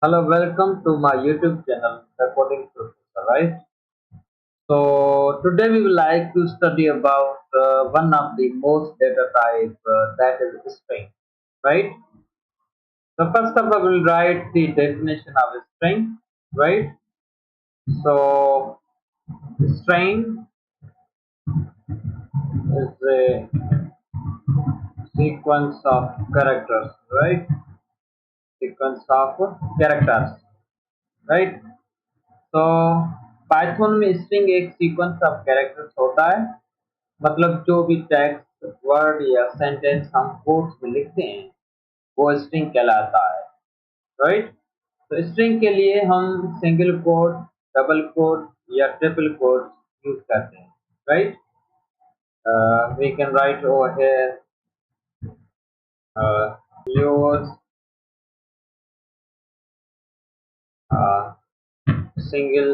Hello, welcome to my YouTube channel, Recording Professor, right? So today we would like to study about one of the most data type that is string, right? So first of all, we'll write the definition of a string, right? So string is a sequence of characters, right? Sequence of characters, right? तो Python में string एक sequence of characters होता है। मतलब जो भी text word या sentence हम कोट्स में लिखते हैं वो स्ट्रिंग कहलाता है, राइट। तो स्ट्रिंग के लिए हम सिंगल कोट, डबल कोट या ट्रिपल कोट यूज करते हैं, right. We can write over here use single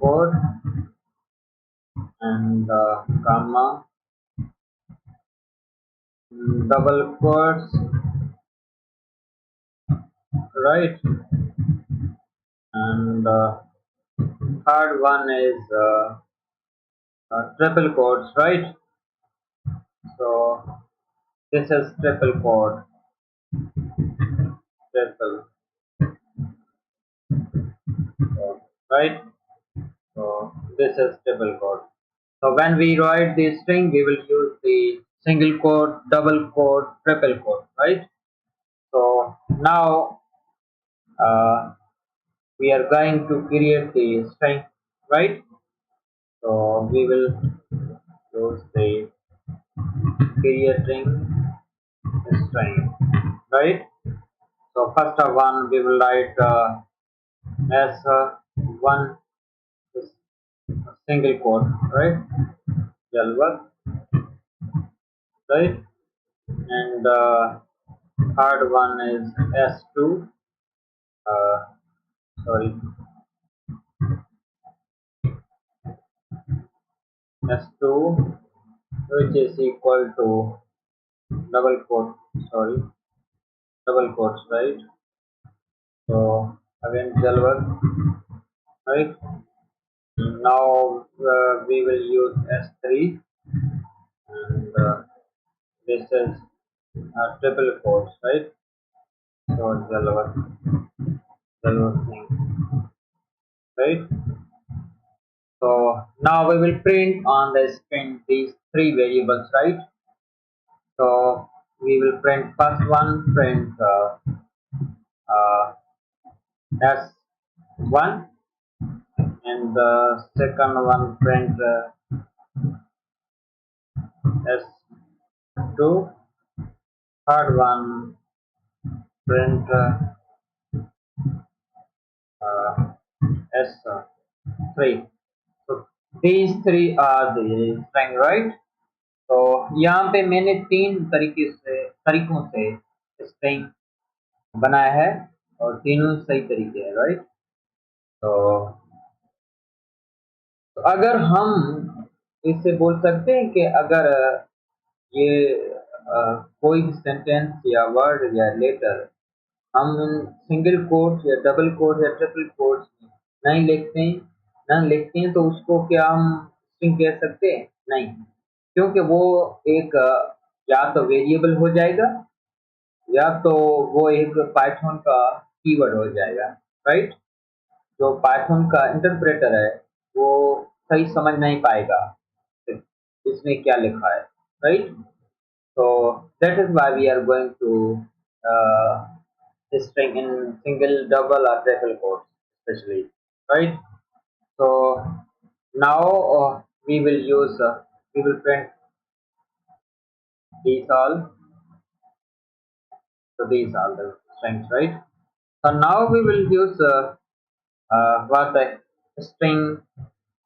quote and comma double quotes, right, and third one is triple quotes, right. So this is triple quote, triple quote, right. So this is triple quote. So when we write the string, we will use the single quote, double quote, triple quote, right. So now we are going to create the string, right. So we will use the creating string, right. So first of one we will write as one is a single quote, right, Jalwar, right, and third one is S2, uh, sorry, S2, which is equal to double quote, sorry, double quotes, right. So again Jalwar, right. Now we will use S3, and this is triple quotes, right. So Jalwar thing, right. So now we will print on the screen these three variables, right. So we will print first one, print uh, S1, and the second one print S2, third one print uh, S3. So these three are the string, right. तो यहाँ पे मैंने तीन तरीकों से string बनाया है और तीनों सही तरीके हैं, राइट। तो, तो अगर हम इससे बोल सकते हैं कि अगर ये कोई भी सेंटेंस या वर्ड या लेटर हम सिंगल कोट या डबल कोट या ट्रिपल कोट नहीं लिखते हैं तो उसको क्या हम स्ट्रिंग कह सकते हैं? नहीं, क्योंकि वो एक या तो वेरिएबल हो जाएगा या तो वो एक पाइथन का कीवर्ड हो जाएगा, राइट। जो पाइथन का इंटरप्रेटर है वो सही समझ नहीं पाएगा इसमें क्या लिखा है, right. So that is why we are going to uh, string in single, double, or triple quotes, especially, right? So now we will print these all. So these are the strings, right? So now we will use what the string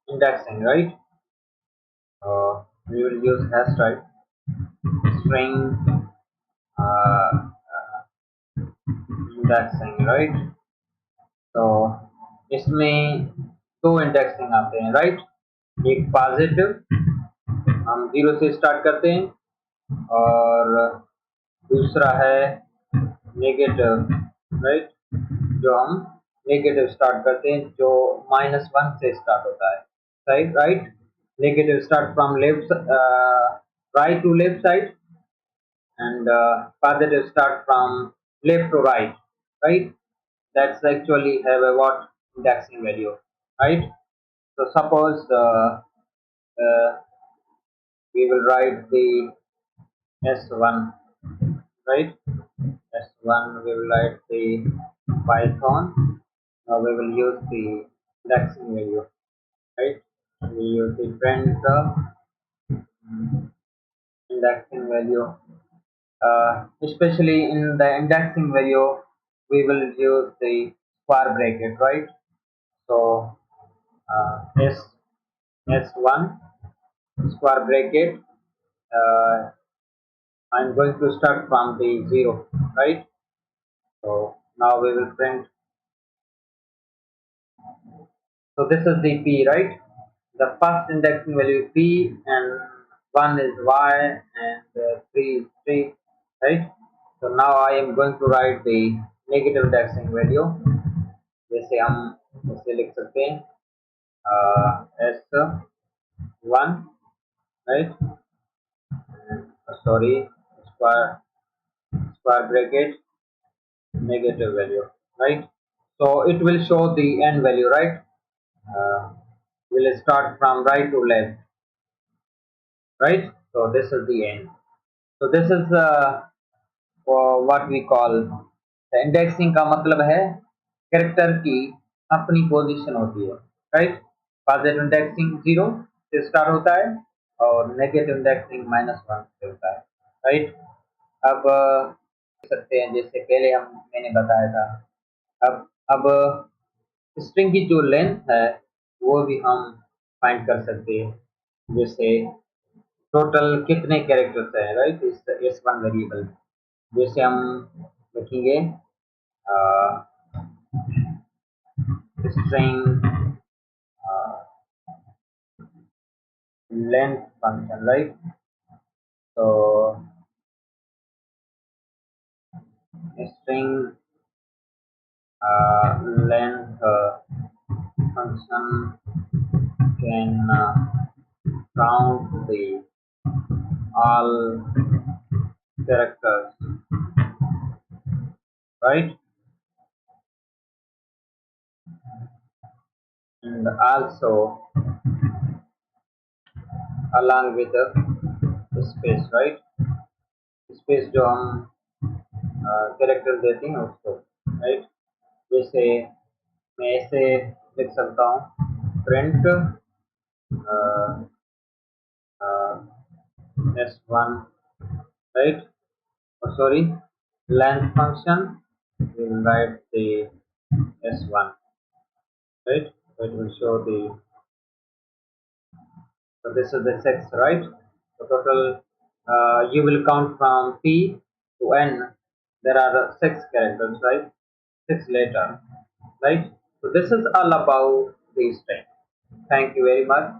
indexing, right? We will use hash, right? String indexing, right? तो इसमें दो indexing आते हैं, right. एक positive, हम zero से start करते हैं, और दूसरा है नेगेटिव, राइट, जो हम नेगेटिव स्टार्ट करते हैं, जो -1 से स्टार्ट होता है, right right. Negative start from left, right to left side, and positive start from left to right, right? That's actually have a what indexing value, right? So suppose uh, we will write the S1, right? S1 we will write the Python. Now we will use the indexing value, right? We use the print indexing value. Especially in the indexing value, we will use the square bracket, right? So S1 square bracket. Uh, I'm going to start from the 0, right? So now we will print. So this is the P, right? The first indexing value is P, and 1 is Y, and 3 is 3, right? So now I am going to write the negative indexing value. जैसे हम इसे लिख सकते हैं S1, right? Sorry, square square bracket negative value, right? So it will show the n value, right? Uh, we'll start from right to left, right? So this is the n. So this is what we call the indexing का मतलब है character की अपनी position होती है, right? Positive indexing 0 से start होता है और नेगेटिव इंडेक्सिंग -1 से होता है, राइट? अब देख सकते हैं जैसे पहले हम मैंने बताया था। अब स्ट्रिंग की जो लेंथ है वो भी हम फाइंड कर सकते हैं, जैसे टोटल कितने कैरेक्टर्स हैं, राइट, इस वन वेरिएबल। जैसे हम लिखेंगे स्ट्रिंग लेंथ फंक्शन, राइट? तो string length function can count the all characters, right? And also along with the space, right? Space जो हम कैरेक्टर देते हैं उसको, राइट? जैसे मैं ऐसे लिख सकता हूँ print S1, right? Oh, sorry, length function, we will write the S1, right? So it will show the, so this is the 6, right? So total, you will count from P to N. There are 6 characters, right? 6 letters, right? So this is all about the string. Thank you very much.